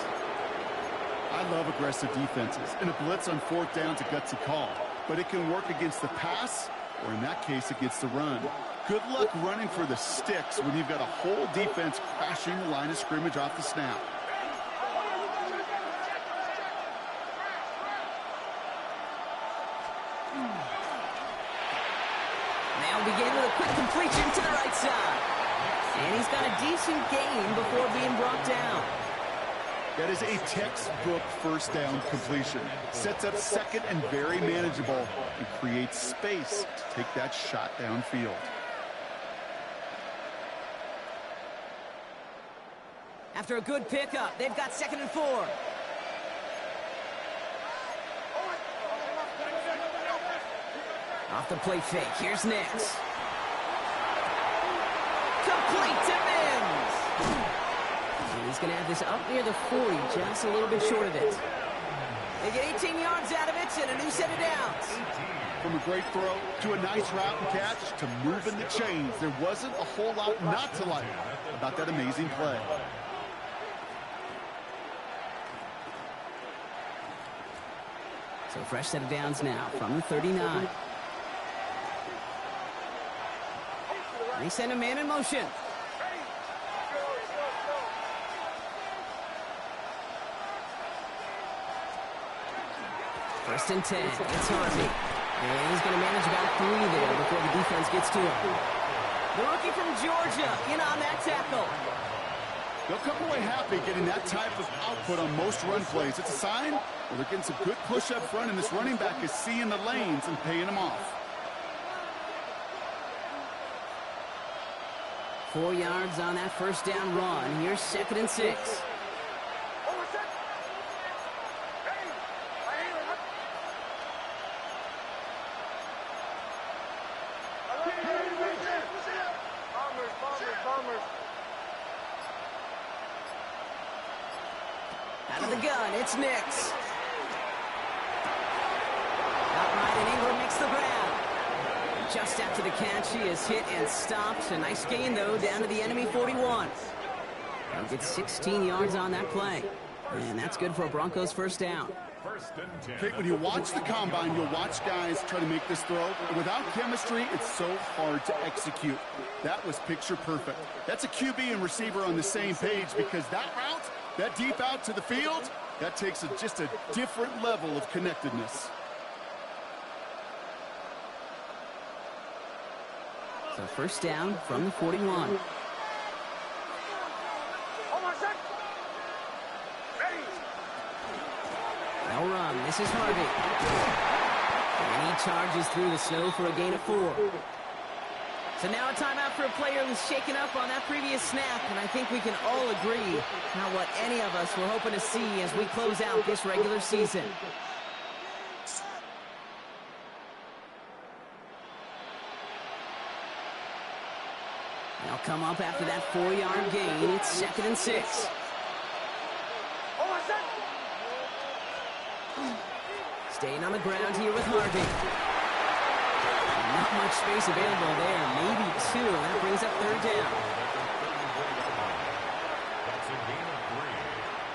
I love aggressive defenses, and a blitz on fourth down's a gutsy call. But it can work against the pass, or in that case, against the run. Good luck running for the sticks when you've got a whole defense crashing the line of scrimmage off the snap. Begin with a quick completion to the right side. And he's got a decent gain before being brought down. That is a textbook first down completion. Sets up second and very manageable and creates space to take that shot downfield. After a good pickup, they've got 2nd and 4. Off the play fake, here's Nix. Complete to Mims. And he's going to have this up near the 40, just a little bit short of it. They get 18 yards out of it and a new set of downs. From a great throw to a nice route and catch to moving the chains, there wasn't a whole lot not to like about that amazing play. So fresh set of downs now from the 39. They send a man in motion. First and 10. It's Harvey. And he's going to manage about 3 there before the defense gets to him. The rookie from Georgia in on that tackle. They'll come away happy getting that type of output on most run plays. It's a sign where they're getting some good push up front, and this running back is seeing the lanes and paying them off. 4 yards on that first down run. Here's 2nd and 6. Out of the gun, it's Nix. Outright, and Ingram makes the grab. Just after the catch, he is hit and stopped. A nice gain, though, down to the enemy 41. They'll get 16 yards on that play. And that's good for a Broncos first down. Okay, when you watch the combine, you'll watch guys try to make this throw. Without chemistry, it's so hard to execute. That was picture perfect. That's a QB and receiver on the same page, because that route, that deep out to the field, that takes just a different level of connectedness. So first down from the 41. They'll run. This is Harvey. And he charges through the snow for a gain of 4. So now a timeout for a player who's shaken up on that previous snap, and I think we can all agree not what any of us were hoping to see as we close out this regular season. They'll come up after that 4-yard gain. It's 2nd and 6. Staying on the ground here with Harvey. Not much space available there. Maybe 2. And that brings up 3rd down. That's a gain of 3.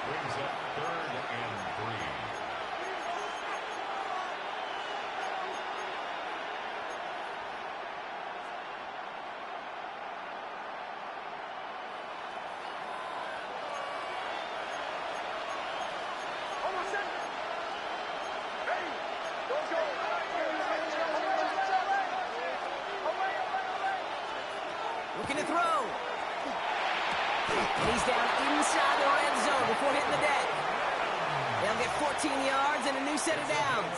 Brings up 3rd and 3. Looking to throw. And he's down inside the red zone before hitting the deck. They'll get 14 yards and a new set of downs.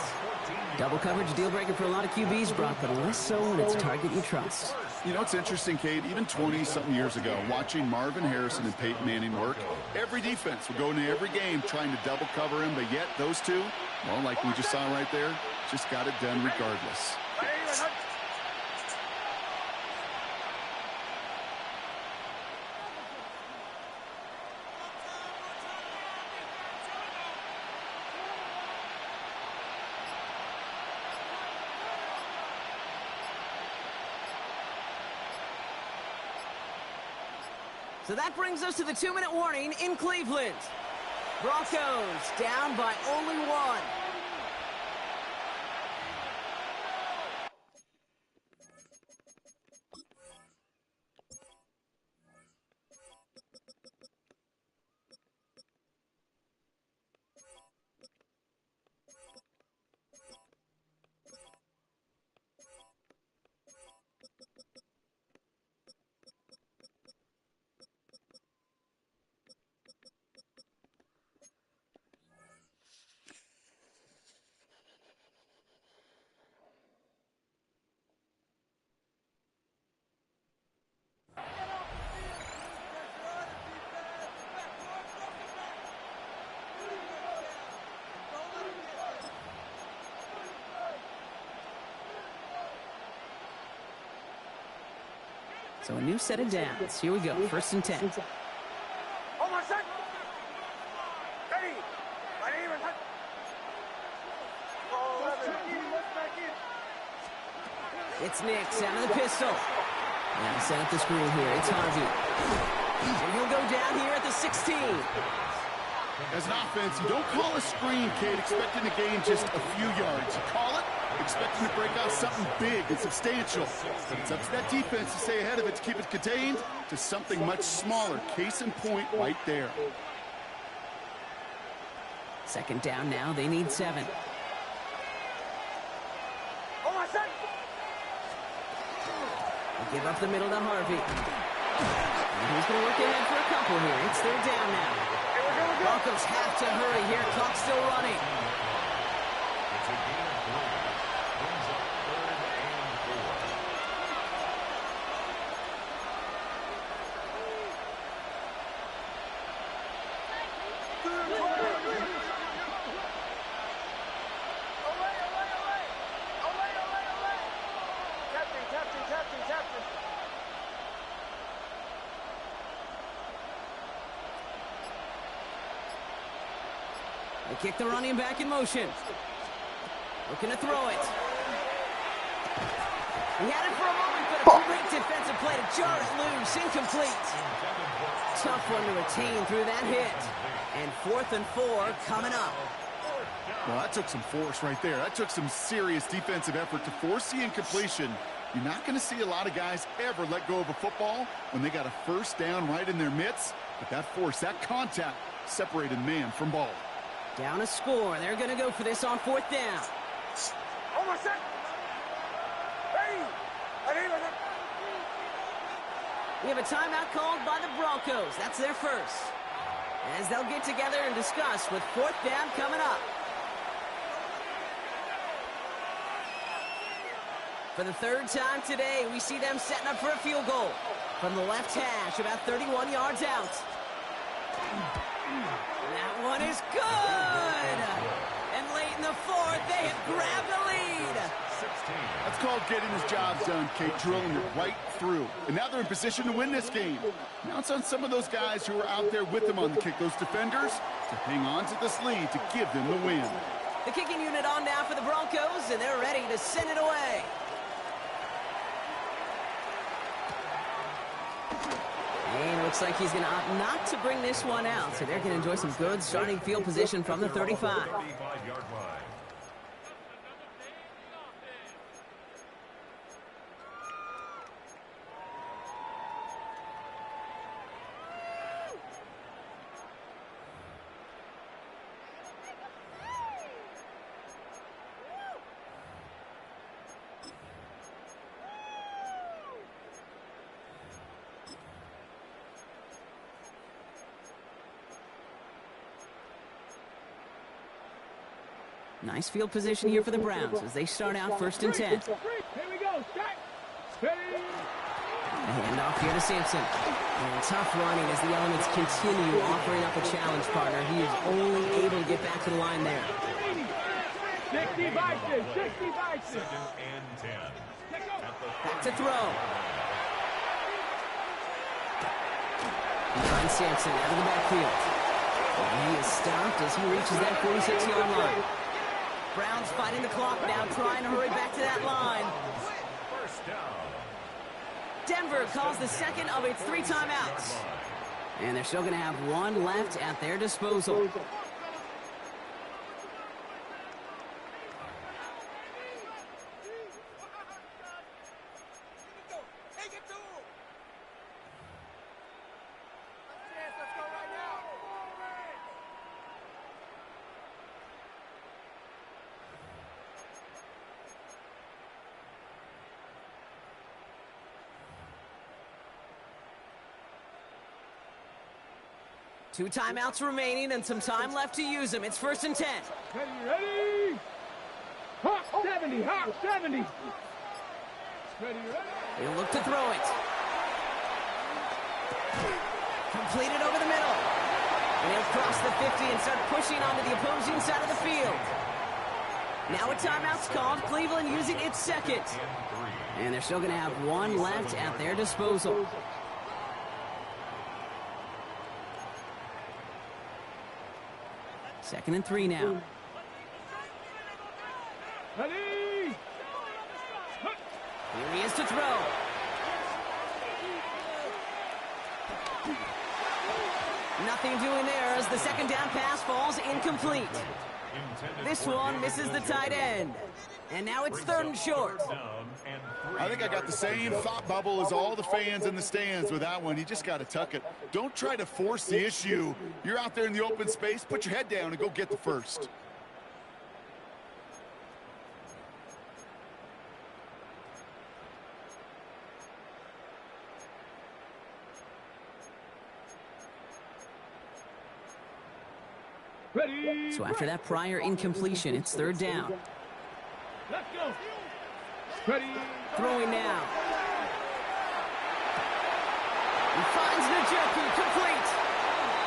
Double coverage deal breaker for a lot of QBs, Brock, but less so when it's a target you trust. You know, it's interesting, Kate, even 20-something years ago, watching Marvin Harrison and Peyton Manning work, every defense would go into every game trying to double cover him, but yet those two, well, like we just saw right there, just got it done regardless. So that brings us to the 2-minute warning in Cleveland. Broncos down by only 1. So a new set of downs. Here we go, 1st and 10. It's Nix out of the pistol. Now set up the screen here. It's Harvey. And he'll go down here at the 16. As an offense, you don't call a screen, Kate, expecting to gain just a few yards. You call it expecting to break out something big and substantial. But it's up to that defense to stay ahead of it, to keep it contained to something much smaller. Case in point right there. 2nd down now. They need 7. They give up the middle to Harvey. And he's going to work ahead for a couple here. It's 3rd down now. Broncos have to hurry here. Clock's still running. It's a gain of 3. Brings up 3rd and 4. They kick the running back in motion. Looking to throw it. He had it for a moment, but a great defensive play to jar it loose. Incomplete. Tough one to retain through that hit. And 4th and 4 coming up. Well, that took some force right there. That took some serious defensive effort to force the incompletion. You're not going to see a lot of guys ever let go of a football when they got a 1st down right in their midst. But that force, that contact, separated man from ball. Down a score. They're going to go for this on 4th down. We have a timeout called by the Broncos. That's their first. As they'll get together and discuss with 4th down coming up. For the third time today, we see them setting up for a field goal. From the left hash, about 31 yards out. That one is good! And late in the fourth, they have grabbed the lead. That's called getting his job done, Kate, drilling it right through. And now they're in position to win this game. Now it's on some of those guys who are out there with them on the kick, those defenders, to hang on to this lead to give them the win. The kicking unit on now for the Broncos, and they're ready to send it away. And it looks like he's going to opt not to bring this one out, so they're going to enjoy some good starting field position from the 35. 35-yard line. Nice field position here for the Browns as they start out 1st and 10. Here we go. Stack. Ready. And off here to Sampson. And tough running as the elements continue offering up a challenge partner. He is only able to get back to the line there. 60 Bison. 60 Bison. 2nd and 10. Back to throw. He finds Sampson out of the backfield. And he is stopped as he reaches that 46-yard line. Browns fighting the clock now, trying to hurry back to that line. First down. Denver calls the second of its 3 timeouts. And they're still going to have 1 left at their disposal. Two timeouts remaining and some time left to use them. It's 1st and 10. Ready. Hawk 70. Hawk 70. Ready. He'll look to throw it. Completed over the middle. And he'll cross the 50 and start pushing onto the opposing side of the field. Now a timeout's called. Cleveland using its second. And they're still going to have 1 left at their disposal. Second and 3 now. Ready. Here he is to throw. Nothing doing there as the second down pass falls incomplete. This one misses the tight end. And now it's 3rd and short. I think I got the same thought bubble as all the fans in the stands with that one. You just got to tuck it. Don't try to force the issue. You're out there in the open space. Put your head down and go get the first. Ready. So after that prior incompletion, it's 3rd down. Let's go. Ready. Throwing now. He finds Njoku, complete.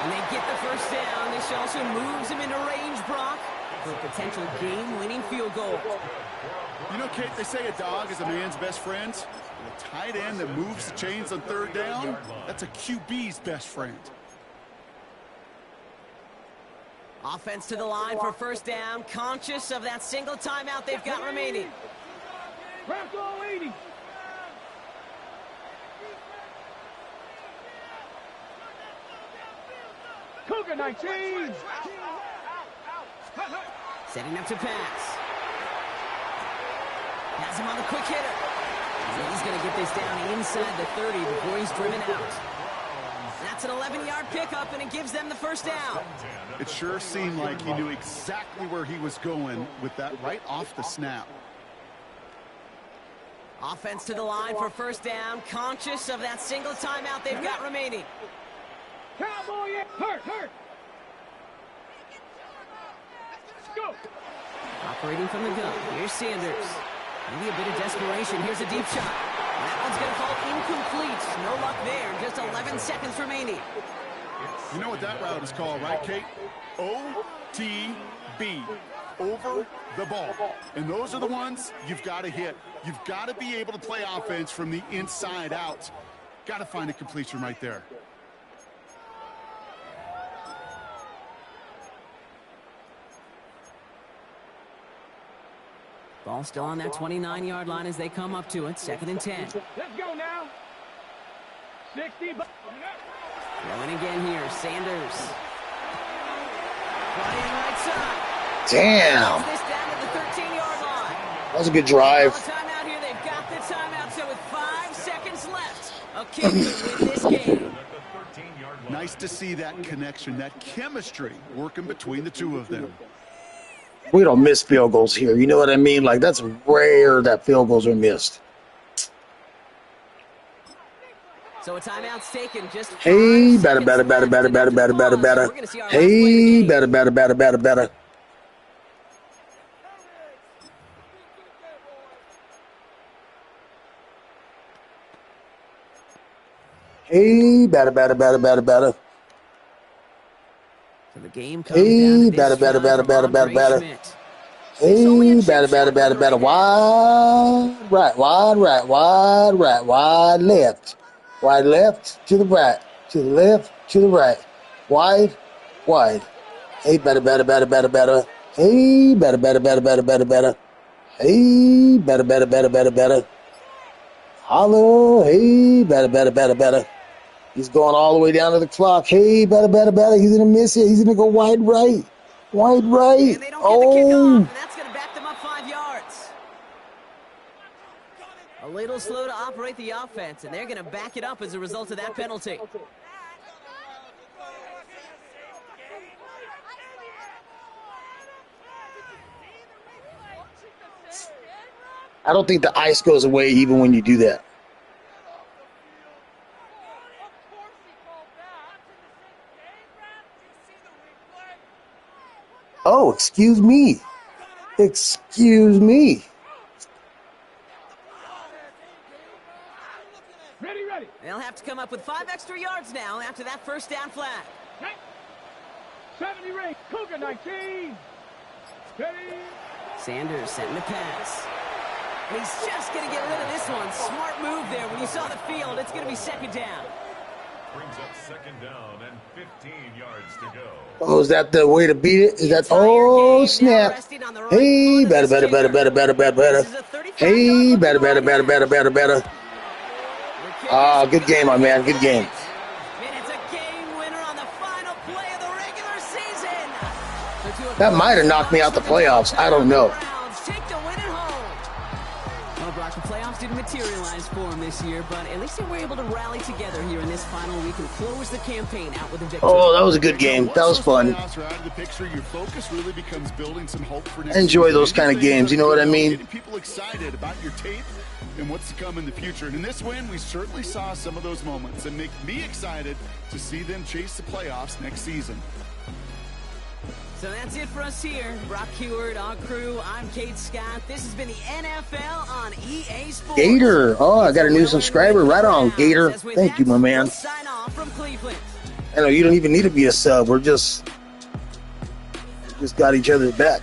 And they get the first down. This also moves him into range, Brock, for a potential game-winning field goal. You know, Kate, they say a dog is a man's best friend. And a tight end that moves the chains on 3rd down, that's a QB's best friend. Offense to the line for 1st down, conscious of that single timeout they've got remaining. Bronco 80. Cougar 19. Setting up to pass. Has him on the quick hitter. And he's going to get this down inside the 30 before he's driven out. That's an 11-yard pickup, and it gives them the first down. It sure seemed like he knew exactly where he was going with that right off the snap. Offense to the line for 1st down, conscious of that single timeout they've got remaining. Cowboy, hurt. Let's go. Operating from the gun, here's Sanders. Maybe a bit of desperation. Here's a deep shot. That one's going to fall incomplete. No luck there. Just 11 seconds remaining. You know what that route is called, right, Kate? OTB. Over the ball. And those are the ones you've got to hit. You've got to be able to play offense from the inside out. Got to find a completion right there. Ball still on that 29-yard line as they come up to it. 2nd and 10. Let's go now. 60. Throwing again here. Sanders. Flying right side. Damn. This down to the 13-yard line. That was a good drive. Timeout here. They've got the timeout. So with 5 seconds left, a kick to win this game. Nice to see that connection, that chemistry working between the two of them. We don't miss field goals here. You know what I mean? Like, that's rare that field goals are missed. So a timeout's taken. Just Hey, better. Hey, better. Hey, better. So the game comes down to this better. Schmidt. Hey, better. Wide right, wide left. Wide left to the right, to the left, to the right. Wide. Hey, better. Hey, better. Hey, better. Hollow, hey, better. He's going all the way down to the clock. Hey, better. He's going to miss it. He's going to go wide right. And they don't get the kickoff, and that's going to back them up 5 yards. A little slow to operate the offense, and they're going to back it up as a result of that penalty. I don't think the ice goes away even when you do that. Oh, excuse me. Ready. They'll have to come up with 5 extra yards now after that first down flag. 70 ring. Cougar 19. Ready. Sanders setting the pass. And he's just going to get rid of this one. Smart move there. When you saw the field, it's going to be 2nd down. Brings up 2nd down and 15 yards to go. Oh, is that the way to beat it? Is that, oh, snap. Hey, better. Hey, better. Ah, good game, my man. Good game. And it's a game winner on the final play of the regular season. That might have knocked me out the playoffs. I don't know. Take the win at home. Well, Brock, the playoffs didn't materialize for them this year, but at least they were able to rally together here in this final week and close the campaign out with a victory. Oh, that was a good game. That was fun. I enjoy those kind of games. You know what I mean? Getting people excited about your tape and what's to come in the future. And in this win, we certainly saw some of those moments and make me excited to see them chase the playoffs next season. So that's it for us here. Brock Heward, our crew. I'm Kate Scott. This has been the NFL on EA Sports. Gator. Oh, I got a new subscriber. Right on, Gator. Thank you, my man. We'll sign off from Cleveland. I know you don't even need to be a sub. We're just got each other's back.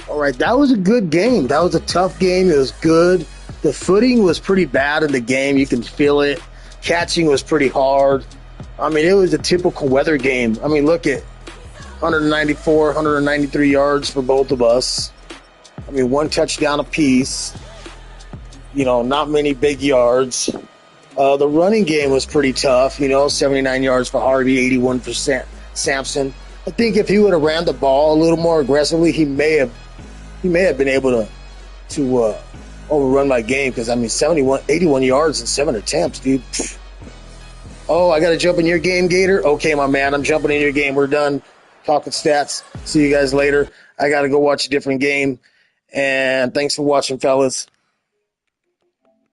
All right, that was a good game. That was a tough game. It was good. The footing was pretty bad in the game. You can feel it. Catching was pretty hard. I mean, it was a typical weather game. I mean, look at 194, 193 yards for both of us. I mean, 1 touchdown apiece. You know, not many big yards. The running game was pretty tough. 79 yards for Harvey, 81 for Sampson. I think if he would have ran the ball a little more aggressively, he may have been able to overrun my game. Because I mean, 81 yards in 7 attempts, dude. Pfft. Oh, I got to jump in your game, Gator? Okay, my man, I'm jumping in your game. We're done talking stats. See you guys later. I got to go watch a different game. And thanks for watching, fellas.